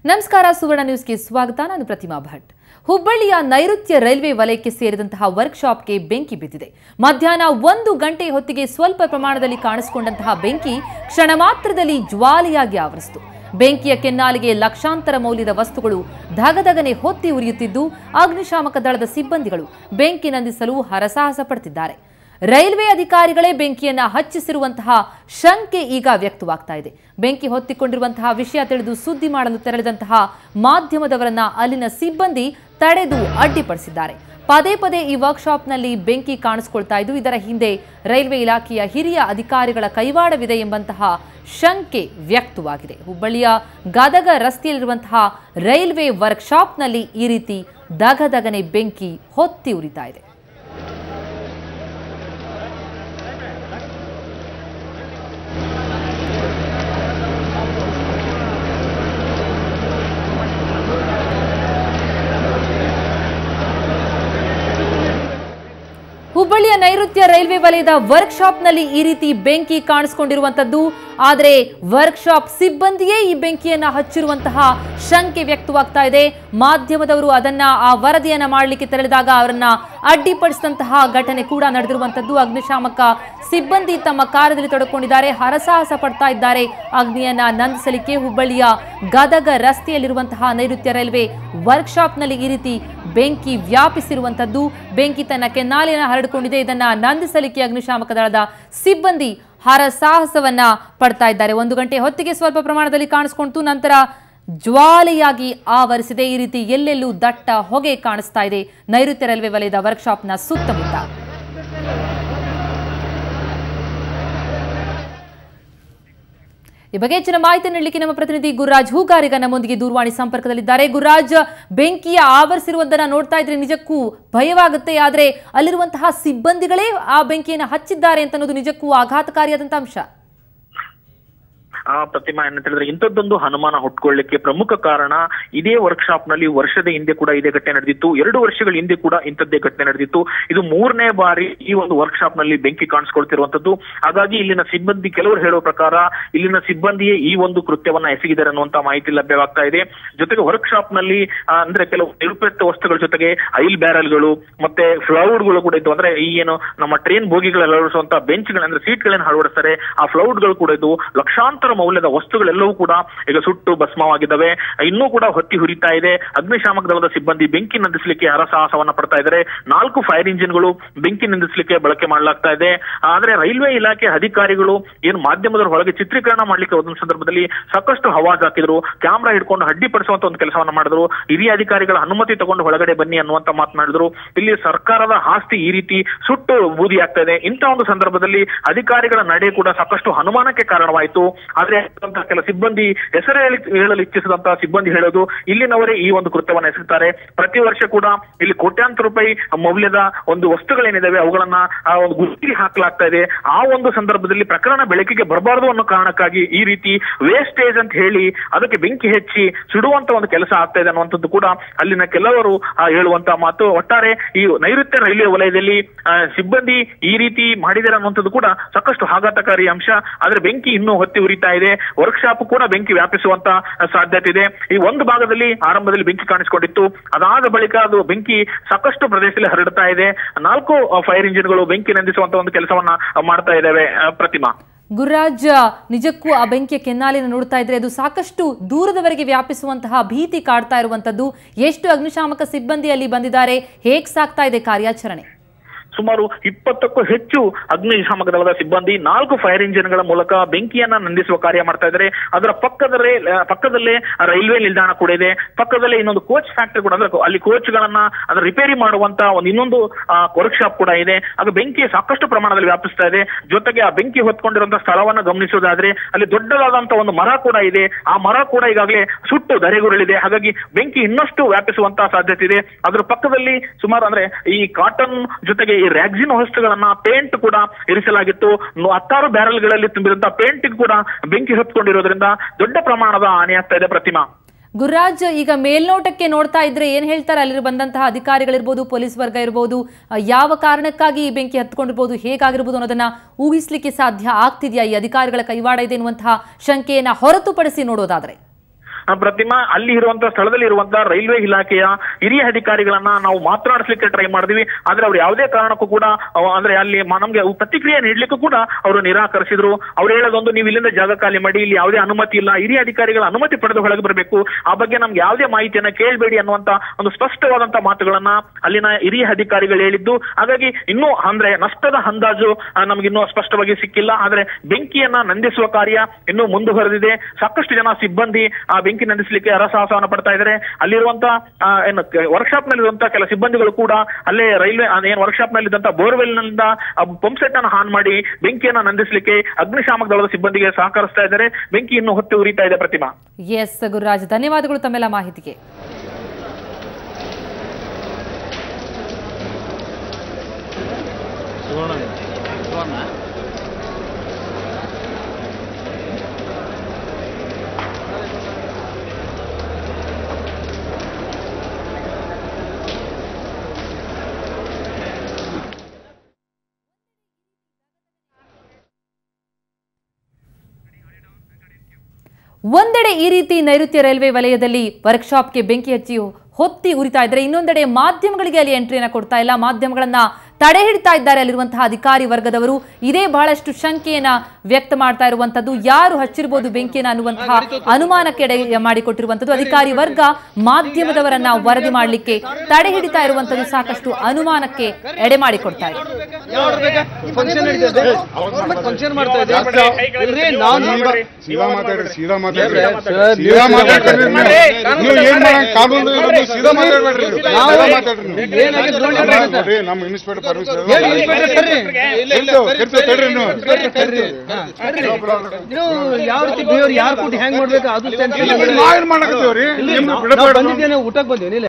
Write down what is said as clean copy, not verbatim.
ನಮಸ್ಕಾರ ಸುವರ್ಣ ನ್ಯೂಸ್ಗೆ ಸ್ವಾಗತ. ನಾನು ಪ್ರತಿಮಾ ಭಟ್. ಹುಬ್ಬಳ್ಳಿಯ ನೈಋತ್ಯ ರೈಲ್ವೆ ವಲಯಕ್ಕೆ ಸೇರಿದಂತಹ ವರ್ಕ್ಶಾಪ್ಗೆ ಬೆಂಕಿ ಬಿದ್ದಿದೆ. ಮಧ್ಯಾಹ್ನ 1 ಗಂಟೆ ಹೊತ್ತಿಗೆ ಸ್ವಲ್ಪ ಪ್ರಮಾಣದಲ್ಲಿ ಕಾಣಿಸಿಕೊಂಡಂತಹ ಬೆಂಕಿ ಕ್ಷಣ ಮಾತ್ರದಲ್ಲಿ ಜ್ವಾಲೆಯಾಗಿ ಆವರಿಸಿತು. ಬೆಂಕಿಯ ಕೆನ್ನಾಲಿಗೆ ಲಕ್ಷಾಂತರ ಮೌಲ್ಯದ ವಸ್ತುಗಳು ಧಗಧಗನೆ ಹೊತ್ತಿ ಉರಿಯುತ್ತಿದ್ದು, ಅಗ್ನಿಶಾಮಕ ದಳದ ಸಿಬ್ಬಂದಿಗಳು ಬೆಂಕಿ ನಂದಿಸಲು ಹರಸಾಹಸ ಪಡುತ್ತಿದ್ದಾರೆ. ರೈಲ್ವೆ ಅಧಿಕಾರಿಗಳೇ ಬೆಂಕಿಯನ್ನ ಹಚ್ಚಿಸಿರುವಂತಹ ಶಂಕೆ ಈಗ ವ್ಯಕ್ತವಾಗ್ತಾ ಇದೆ. ಬೆಂಕಿ ಹೊತ್ತಿಕೊಂಡಿರುವಂತಹ ವಿಷಯ ತಿಳಿದು ಸುದ್ದಿ ಮಾಡಲು ತೆರಳಿದಂತಹ ಮಾಧ್ಯಮದವರನ್ನ ಅಲ್ಲಿನ ಸಿಬ್ಬಂದಿ ತಡೆದು ಅಡ್ಡಿಪಡಿಸಿದ್ದಾರೆ. ಪದೇ ಪದೇ ಈ ವರ್ಕ್ಶಾಪ್ನಲ್ಲಿ ಬೆಂಕಿ ಕಾಣಿಸಿಕೊಳ್ತಾ ಇದ್ದು, ಇದರ ಹಿಂದೆ ರೈಲ್ವೆ ಇಲಾಖೆಯ ಹಿರಿಯ ಅಧಿಕಾರಿಗಳ ಕೈವಾಡವಿದೆ ಎಂಬಂತಹ ಶಂಕೆ ವ್ಯಕ್ತವಾಗಿದೆ. ಹುಬ್ಬಳ್ಳಿಯ ಗದಗ ರಸ್ತೆಯಲ್ಲಿರುವಂತಹ ರೈಲ್ವೆ ವರ್ಕ್ಶಾಪ್ನಲ್ಲಿ ಈ ರೀತಿ ದಗದಗನೆ ಬೆಂಕಿ ಹೊತ್ತಿ ಉರಿತಾ ಇದೆ. ಹುಬ್ಬಳ್ಳಿಯ ನೈಋತ್ಯ ರೈಲ್ವೆ ವಲಯದ ವರ್ಕ್ಶಾಪ್ನಲ್ಲಿ ಈ ರೀತಿ ಬೆಂಕಿ ಕಾಣಿಸಿಕೊಂಡಿರುವಂತದ್ದು. ಆದರೆ ವರ್ಕ್ಶಾಪ್ ಸಿಬ್ಬಂದಿಯೇ ಈ ಬೆಂಕಿಯನ್ನ ಹಚ್ಚಿರುವಂತಹ ಶಂಕೆ ವ್ಯಕ್ತವಾಗ್ತಾ ಇದೆ. ಮಾಧ್ಯಮದವರು ಆ ವರದಿಯನ್ನ ಮಾಡಲಿಕ್ಕೆ ತೆರಳಿದಾಗ ಅವರನ್ನ ಅಡ್ಡಿಪಡಿಸಿದಂತಹ ಘಟನೆ ಕೂಡ ನಡೆದಿರುವಂತದ್ದು. ಅಗ್ನಿಶಾಮಕ ಸಿಬ್ಬಂದಿ ತಮ್ಮ ಕಾರ್ಯದಲ್ಲಿ ತೊಡಕೊಂಡಿದ್ದಾರೆ, ಹರಸಾಹಸ ಪಡ್ತಾ ಇದ್ದಾರೆ ಅಗ್ನಿಯನ್ನ ನಂದಿಸಲಿಕ್ಕೆ. ಹುಬ್ಬಳ್ಳಿಯ ಗದಗ ರಸ್ತೆಯಲ್ಲಿರುವಂತಹ ನೈಋತ್ಯ ರೈಲ್ವೆ ವರ್ಕ್ಶಾಪ್ನಲ್ಲಿ ಈ ರೀತಿ ಬೆಂಕಿ ವ್ಯಾಪಿಸಿರುವಂತದ್ದು. ಬೆಂಕಿ ತನ್ನ ಕೆನ್ನಾಲಿನ ಹರಡಿಕೊಂಡಿದೆ. ಇದನ್ನ ನಂದಿಸಲಿಕ್ಕೆ ಅಗ್ನಿಶಾಮಕ ದಳದ ಸಿಬ್ಬಂದಿ ಹರಸಾಹಸವನ್ನ ಪಡ್ತಾ ಇದ್ದಾರೆ. 1 ಗಂಟೆ ಹೊತ್ತಿಗೆ ಸ್ವಲ್ಪ ಪ್ರಮಾಣದಲ್ಲಿ ಕಾಣಿಸಿಕೊಂಡಿತು, ನಂತರ ಜ್ವಾಲೆಯಾಗಿ ಆವರಿಸಿದೆ. ಈ ರೀತಿ ಎಲ್ಲೆಲ್ಲೂ ದಟ್ಟ ಹೊಗೆ ಕಾಣಿಸ್ತಾ ಇದೆ ನೈಋತ್ಯ ರೈಲ್ವೆ ವಲಯದ ವರ್ಕ್ಶಾಪ್ನ ಸುತ್ತಮುತ್ತ. ಈ ಬಗ್ಗೆ ಹೆಚ್ಚಿನ ಮಾಹಿತಿ ನೀಡಲಿಕ್ಕೆ ನಮ್ಮ ಪ್ರತಿನಿಧಿ ಗುರುರಾಜ್ ಹೂಗಾರಿಗ ನಮ್ಮೊಂದಿಗೆ ದೂರವಾಣಿ ಸಂಪರ್ಕದಲ್ಲಿದ್ದಾರೆ. ಗುರುರಾಜ್, ಬೆಂಕಿಯ ಆವರಿಸಿರುವುದನ್ನು ನೋಡ್ತಾ ಇದ್ರೆ ನಿಜಕ್ಕೂ ಭಯವಾಗುತ್ತೆ. ಆದರೆ ಅಲ್ಲಿರುವಂತಹ ಸಿಬ್ಬಂದಿಗಳೇ ಆ ಬೆಂಕಿಯನ್ನು ಹಚ್ಚಿದ್ದಾರೆ ಅಂತ ಅನ್ನೋದು ನಿಜಕ್ಕೂ ಆಘಾತಕಾರಿಯಾದಂತಹ ಅಂಶ. ಪ್ರತಿಮಾ, ಏನಂತೇಳಿದ್ರೆ ಇಂಥದ್ದೊಂದು ಅನುಮಾನ ಹುಟ್ಕೊಳ್ಳಿಕ್ಕೆ ಪ್ರಮುಖ ಕಾರಣ ಇದೇ ವರ್ಕ್ಶಾಪ್ ನಲ್ಲಿ ವರ್ಷದ ಹಿಂದೆ ಕೂಡ ಇದೇ ಘಟನೆ ನಡೆದಿತ್ತು. 2 ವರ್ಷಗಳ ಹಿಂದೆ ಕೂಡ ಇಂಥದ್ದೇ ಘಟನೆ ನಡೆದಿತ್ತು. ಇದು 3ನೇ ಬಾರಿ ಈ ಒಂದು ವರ್ಕ್ಶಾಪ್ ನಲ್ಲಿ ಬೆಂಕಿ ಕಾಣಿಸ್ಕೊಳ್ತಿರುವಂತದ್ದು. ಹಾಗಾಗಿ ಇಲ್ಲಿನ ಸಿಬ್ಬಂದಿ, ಕೆಲವರು ಹೇಳುವ ಪ್ರಕಾರ ಇಲ್ಲಿನ ಸಿಬ್ಬಂದಿಯೇ ಈ ಒಂದು ಕೃತ್ಯವನ್ನ ಎಸಗಿದ್ದಾರೆ ಅನ್ನುವಂತ ಮಾಹಿತಿ ಲಭ್ಯವಾಗ್ತಾ ಇದೆ. ಜೊತೆಗೆ ವರ್ಕ್ಶಾಪ್ ನಲ್ಲಿ ಅಂದ್ರೆ ಕೆಲವು ನಿರುಪಯುಕ್ತ ವಸ್ತುಗಳ ಜೊತೆಗೆ ಆಯಿಲ್ ಬ್ಯಾರಲ್ಗಳು ಮತ್ತೆ ಫ್ಲೌಡ್ಗಳು ಕೂಡ ಇದ್ದು, ಅಂದ್ರೆ ಈ ಏನು ನಮ್ಮ ಟ್ರೈನ್ ಬೋಗಿಗಳಲ್ಲಿ ಅಳವಡಿಸುವಂತಹ ಬೆಂಚ್ಗಳು ಅಂದ್ರೆ ಸೀಟ್ಗಳನ್ನು ಅಳವಡಿಸ್ತಾರೆ, ಆ ಫ್ಲೌಡ್ಗಳು ಕೂಡ ಇದ್ದು, ಲಕ್ಷಾಂತರ ಮೌಲ್ಯದ ವಸ್ತುಗಳೆಲ್ಲವೂ ಕೂಡ ಈಗ ಸುಟ್ಟು ಭಸ್ಮವಾಗಿದ್ದಾವೆ. ಇನ್ನೂ ಕೂಡ ಹೊತ್ತಿ ಹುರಿತಾ ಇದೆ. ಅಗ್ನಿಶಾಮಕ ದಳದ ಸಿಬ್ಬಂದಿ ಬೆಂಕಿ ನಂದಿಸಲಿಕ್ಕೆ ಹರಸಾಹಸವನ್ನ ಪಡ್ತಾ ಇದ್ದಾರೆ. 4 ಫೈರ್ ಇಂಜಿನ್ಗಳು ಬೆಂಕಿ ನಂದಿಸಲಿಕ್ಕೆ ಬಳಕೆ ಮಾಡಲಾಗ್ತಾ ಇದೆ. ಆದ್ರೆ ರೈಲ್ವೆ ಇಲಾಖೆ ಅಧಿಕಾರಿಗಳು ಏನು ಮಾಧ್ಯಮದವರ ಒಳಗೆ ಚಿತ್ರೀಕರಣ ಮಾಡ್ಲಿಕ್ಕೆ ಒಂದೊಂದು ಸಂದರ್ಭದಲ್ಲಿ ಸಾಕಷ್ಟು ಹವಾಜ್ ಹಾಕಿದ್ರು, ಕ್ಯಾಮ್ರಾ ಹಿಡ್ಕೊಂಡು ಅಡ್ಡಿಪಡಿಸುವಂತ ಒಂದು ಕೆಲಸವನ್ನ ಮಾಡಿದ್ರು. ಹಿರಿಯ ಅಧಿಕಾರಿಗಳ ಅನುಮತಿ ತಗೊಂಡು ಒಳಗಡೆ ಬನ್ನಿ ಅನ್ನುವಂತ ಮಾತನಾಡಿದ್ರು. ಇಲ್ಲಿ ಸರ್ಕಾರದ ಆಸ್ತಿ ಈ ರೀತಿ ಸುಟ್ಟು ಬೂದಿ ಆಗ್ತಾ ಇದೆ. ಇಂತಹ ಒಂದು ಸಂದರ್ಭದಲ್ಲಿ ಅಧಿಕಾರಿಗಳ ನಡೆ ಕೂಡ ಸಾಕಷ್ಟು ಅನುಮಾನಕ್ಕೆ ಕಾರಣವಾಯಿತು. ಆದ್ರೆ ಕೆಲ ಸಿಬ್ಬಂದಿ ಹೆಸರು ಹೇಳಲು ಇಚ್ಛಿಸಿದಂತಹ ಸಿಬ್ಬಂದಿ ಹೇಳೋದು ಇಲ್ಲಿನವರೇ ಈ ಒಂದು ಕೃತ್ಯವನ್ನ ಎಸಗುತ್ತಾರೆ. ಪ್ರತಿ ವರ್ಷ ಕೂಡ ಇಲ್ಲಿ ಕೋಟ್ಯಾಂತರ ರೂಪಾಯಿ ಮೌಲ್ಯದ ಒಂದು ವಸ್ತುಗಳೇನಿದಾವೆ ಅವುಗಳನ್ನ ಒಂದು ಗುತ್ತಿಗೆ ಹಾಕಲಾಗ್ತಾ ಇದೆ. ಆ ಒಂದು ಸಂದರ್ಭದಲ್ಲಿ ಪ್ರಕರಣ ಬೆಳಕಿಗೆ ಬರಬಾರದು ಅನ್ನೋ ಕಾರಣಕ್ಕಾಗಿ ಈ ರೀತಿ ವೇಸ್ಟೇಜ್ ಅಂತ ಹೇಳಿ ಅದಕ್ಕೆ ಬೆಂಕಿ ಹೆಚ್ಚಿ ಸುಡುವಂತ ಒಂದು ಕೆಲಸ ಆಗ್ತಾ ಇದೆ ಅನ್ನುವಂಥದ್ದು ಕೂಡ ಅಲ್ಲಿನ ಕೆಲವರು ಹೇಳುವಂತಹ ಮಾತು. ಒಟ್ಟಾರೆ ಈ ನೈಋತ್ಯ ರೈಲ್ವೆ ವಲಯದಲ್ಲಿ ಸಿಬ್ಬಂದಿ ಈ ರೀತಿ ಮಾಡಿದ್ದಾರೆ ಅನ್ನುವಂಥದ್ದು ಕೂಡ ಸಾಕಷ್ಟು ಆಘಾತಕಾರಿ ಅಂಶ. ಆದ್ರೆ ಬೆಂಕಿ ಇನ್ನೂ ಹೊತ್ತಿ ಉರಿತಾ ಇದೆ. ವರ್ಕ್ಶಾಪ್ ಕೂಡ ಬೆಂಕಿ ವ್ಯಾಪಿಸುವಂತ ಸಾಧ್ಯತೆ ಇದೆ. ಈ ಒಂದು ಭಾಗದಲ್ಲಿ ಆರಂಭದಲ್ಲಿ ಬೆಂಕಿ ಕಾಣಿಸಿಕೊಂಡಿತ್ತು, ಅದಾದ ಬಳಿಕ ಅದು ಬೆಂಕಿ ಸಾಕಷ್ಟು ಪ್ರದೇಶದಲ್ಲಿ ಹರಡ್ತಾ ಇದೆ. 4 ಫೈರ್ ಇಂಜಿನ್ಗಳು ಬೆಂಕಿ ನಂದಿಸುವಂತ ಒಂದು ಕೆಲಸವನ್ನ ಮಾಡ್ತಾ ಇದ್ದಾವೆ. ಪ್ರತಿಮಾ, ಗುರುರಾಜ್, ನಿಜಕ್ಕೂ ಆ ಬೆಂಕಿಯ ಕೆನ್ನಾಲಿನ ನೋಡ್ತಾ ಇದ್ರೆ ಅದು ಸಾಕಷ್ಟು ದೂರದವರೆಗೆ ವ್ಯಾಪಿಸುವಂತಹ ಭೀತಿ ಕಾಡ್ತಾ ಇರುವಂತದ್ದು. ಎಷ್ಟು ಅಗ್ನಿಶಾಮಕ ಸಿಬ್ಬಂದಿ ಅಲ್ಲಿ ಬಂದಿದ್ದಾರೆ, ಹೇಗ್ ಸಾಗ್ತಾ ಇದೆ ಕಾರ್ಯಾಚರಣೆ? ಸುಮಾರು 20ಕ್ಕೂ ಹೆಚ್ಚು ಅಗ್ನಿಶಾಮಕ ದಳದ ಸಿಬ್ಬಂದಿ 4 ಫೈರ್ ಇಂಜಿನ್ಗಳ ಮೂಲಕ ಬೆಂಕಿಯನ್ನ ನಂದಿಸುವ ಕಾರ್ಯ ಮಾಡ್ತಾ ಇದ್ದಾರೆ. ಅದರ ಪಕ್ಕದಲ್ಲೇ ರೈಲ್ವೆ ನಿಲ್ದಾಣ ಕೂಡ ಇದೆ. ಪಕ್ಕದಲ್ಲೇ ಇನ್ನೊಂದು ಕೋಚ್ ಫ್ಯಾಕ್ಟರಿ ಕೂಡ, ಅಂದ್ರೆ ಅಲ್ಲಿ ಕೋಚ್ಗಳನ್ನ ಅದರ ರಿಪೇರಿ ಮಾಡುವಂತ ಇನ್ನೊಂದು ವರ್ಕ್ಶಾಪ್ ಕೂಡ ಇದೆ. ಅದು ಬೆಂಕಿ ಸಾಕಷ್ಟು ಪ್ರಮಾಣದಲ್ಲಿ ವ್ಯಾಪಿಸ್ತಾ ಇದೆ. ಜೊತೆಗೆ ಆ ಬೆಂಕಿ ಹೊತ್ಕೊಂಡಿರುವಂತಹ ಸ್ಥಳವನ್ನ ಗಮನಿಸುವುದಾದ್ರೆ ಅಲ್ಲಿ ದೊಡ್ಡದಾದಂತಹ ಒಂದು ಮರ ಕೂಡ ಇದೆ. ಆ ಮರ ಕೂಡ ಈಗಾಗಲೇ ಸುಟ್ಟು ಧರೆಗುರುಳಿದೆ. ಹಾಗಾಗಿ ಬೆಂಕಿ ಇನ್ನಷ್ಟು ವ್ಯಾಪಿಸುವಂತಹ ಸಾಧ್ಯತೆ ಇದೆ. ಅದರ ಪಕ್ಕದಲ್ಲಿ ಸುಮಾರು ಅಂದ್ರೆ ಈ ಕಾಟನ್ ಜೊತೆಗೆ ರ್ಯಾಕ್ಸಿನ್ ವಸ್ತುಗಳನ್ನ ಪೇಂಟ್ ಕೂಡ ಇರಿಸಲಾಗಿತ್ತು. 16 ಬ್ಯಾರಲ್ಗಳಲ್ಲಿ ತುಂಬಿರುವಂತಹ ಪೇಂಟ್ ಕೂಡ ಬೆಂಕಿ ಹೊತ್ಕೊಂಡಿರೋದ್ರಿಂದ ದೊಡ್ಡ ಪ್ರಮಾಣದ ಹಾನಿ ಆಗ್ತಾ ಇದೆ. ಪ್ರತಿಮಾ, ಗುರುರಾಜ್, ಈಗ ಮೇಲ್ನೋಟಕ್ಕೆ ನೋಡ್ತಾ ಇದ್ರೆ ಏನ್ ಹೇಳ್ತಾರೆ ಅಲ್ಲಿ ಬಂದಂತಹ ಅಧಿಕಾರಿಗಳಿರ್ಬೋದು, ಪೊಲೀಸ್ ವರ್ಗ ಇರಬಹುದು, ಯಾವ ಕಾರಣಕ್ಕಾಗಿ ಈ ಬೆಂಕಿ ಹತ್ಕೊಂಡಿರಬಹುದು, ಹೇಗಾಗಿರಬಹುದು ಅನ್ನೋದನ್ನ ಊಹಿಸಲಿಕ್ಕೆ ಸಾಧ್ಯ ಆಗ್ತಿದೆಯಾ? ಈ ಅಧಿಕಾರಿಗಳ ಕೈವಾಡ ಇದೆ ಎನ್ನುವಂತಹ ಶಂಕೆಯನ್ನ ಹೊರತುಪಡಿಸಿ ನೋಡೋದಾದ್ರೆ ಪ್ರತಿಮಾ ಅಲ್ಲಿ ಇರುವಂತಹ ಸ್ಥಳದಲ್ಲಿ ಇರುವಂತಹ ರೈಲ್ವೆ ಇಲಾಖೆಯ ಹಿರಿಯ ಅಧಿಕಾರಿಗಳನ್ನ ನಾವು ಮಾತನಾಡಿಸ್ಲಿಕ್ಕೆ ಟ್ರೈ ಮಾಡಿದ್ವಿ. ಆದ್ರೆ ಅವ್ರು ಯಾವುದೇ ಕಾರಣಕ್ಕೂ ಕೂಡ ಅಂದ್ರೆ ಅಲ್ಲಿ ನಮ್ಗೆ ಪ್ರತಿಕ್ರಿಯೆ ನೀಡ್ಲಿಕ್ಕೂ ಕೂಡ ಅವರು ನಿರಾಕರಿಸಿದ್ರು. ಅವ್ರು ಹೇಳೋದೊಂದು, ನೀವು ಇಲ್ಲಿಂದ ಜಾಗ ಖಾಲಿ ಮಾಡಿ, ಇಲ್ಲಿ ಯಾವುದೇ ಅನುಮತಿ ಇಲ್ಲ, ಹಿರಿಯ ಅಧಿಕಾರಿಗಳ ಅನುಮತಿ ಪಡೆದು ಒಳಗೆ ಬರಬೇಕು, ಆ ಬಗ್ಗೆ ನಮ್ಗೆ ಯಾವುದೇ ಮಾಹಿತಿಯನ್ನ ಕೇಳಬೇಡಿ ಅನ್ನುವಂತ ಒಂದು ಸ್ಪಷ್ಟವಾದಂತಹ ಮಾತುಗಳನ್ನ ಅಲ್ಲಿನ ಹಿರಿಯ ಅಧಿಕಾರಿಗಳು ಹೇಳಿದ್ದು. ಹಾಗಾಗಿ ಇನ್ನೂ ಅಂದ್ರೆ ನಷ್ಟದ ಅಂದಾಜು ನಮ್ಗಿನ್ನೂ ಸ್ಪಷ್ಟವಾಗಿ ಸಿಕ್ಕಿಲ್ಲ. ಆದ್ರೆ ಬೆಂಕಿಯನ್ನ ನಂದಿಸುವ ಕಾರ್ಯ ಇನ್ನೂ ಮುಂದುವರೆದಿದೆ. ಸಾಕಷ್ಟು ಜನ ಸಿಬ್ಬಂದಿ ಆ ಬೆಂಕಿ ನಂದಿಸಲಿಕ್ಕೆ ಹರಸಾಹಸವನ್ನ ಪಡ್ತಾ ಇದ್ದಾರೆ. ಅಲ್ಲಿರುವಂತ ಏನು ವರ್ಕ್ಶಾಪ್ ನಲ್ಲಿ ಇರುವಂತಹ ಕೆಲ ಸಿಬ್ಬಂದಿಗಳು ಕೂಡ ಅಲ್ಲೇ ರೈಲ್ವೆ ಏನು ವರ್ಕ್ಶಾಪ್ ನಲ್ಲಿ ಇದ್ದಂತ ಬೋರ್ವೆಲ್ ನಿಂದ ಪಂಪ್ ಸೆಟ್ ಅನ್ನು ಆನ್ ಮಾಡಿ ಬೆಂಕಿಯನ್ನ ನಂದಿಸಲಿಕ್ಕೆ ಅಗ್ನಿಶಾಮಕ ದಳದ ಸಿಬ್ಬಂದಿಗೆ ಸಹಕರಿಸ್ತಾ ಇದ್ದಾರೆ. ಬೆಂಕಿ ಇನ್ನು ಹೊತ್ತು ಉರಿತಾ ಇದೆ. ಪ್ರತಿಮಾ. ಎಸ್ ಗುರುರಾಜ್, ಧನ್ಯವಾದಗಳು ತಮ್ಮೆಲ್ಲ ಮಾಹಿತಿಗೆ. ಒಂದೆಡೆ ಈ ರೀತಿ ನೈಋತ್ಯ ರೈಲ್ವೆ ವಲಯದಲ್ಲಿ ವರ್ಕ್ಶಾಪ್ಗೆ ಬೆಂಕಿ ಹಚ್ಚಿ ಹೊತ್ತಿ ಉರಿತಾ ಇದ್ದಾರೆ, ಇನ್ನೊಂದೆಡೆ ಮಾಧ್ಯಮಗಳಿಗೆ ಅಲ್ಲಿ ಎಂಟ್ರಿಯನ್ನು ಕೊಡ್ತಾ ಇಲ್ಲ, ಮಾಧ್ಯಮಗಳನ್ನ ತಡೆ ಹಿಡಿತಾ ಇದ್ದಾರೆ ಅಲ್ಲಿರುವಂತಹ ಅಧಿಕಾರಿ ವರ್ಗದವರು. ಇದೇ ಬಹಳಷ್ಟು ಶಂಕೆಯನ್ನ ವ್ಯಕ್ತ ಮಾಡ್ತಾ ಇರುವಂತದ್ದು. ಯಾರು ಹಚ್ಚಿರಬಹುದು ಬೆಂಕಿಯನ್ನ ಅನ್ನುವಂತಹ ಅನುಮಾನಕ್ಕೆ ಎಡೆ ಮಾಡಿಕೊಟ್ಟಿರುವಂತದ್ದು. ಅಧಿಕಾರಿ ವರ್ಗ ಮಾಧ್ಯಮದವರನ್ನ ವರದಿ ಮಾಡಲಿಕ್ಕೆ ತಡೆ ಹಿಡಿತಾ ಇರುವಂತದ್ದು ಸಾಕಷ್ಟು ಅನುಮಾನಕ್ಕೆ ಎಡೆ ಮಾಡಿಕೊಡ್ತಾ ಇದೆ. ಯಾವ ರೀತಿ ಯಾರು ಕೂಟಿ ಹೆಂಗ್ ಮಾಡ್ಬೇಕು ಅದು ಊಟಕ್ಕೆ ಬಂದೇವಿ.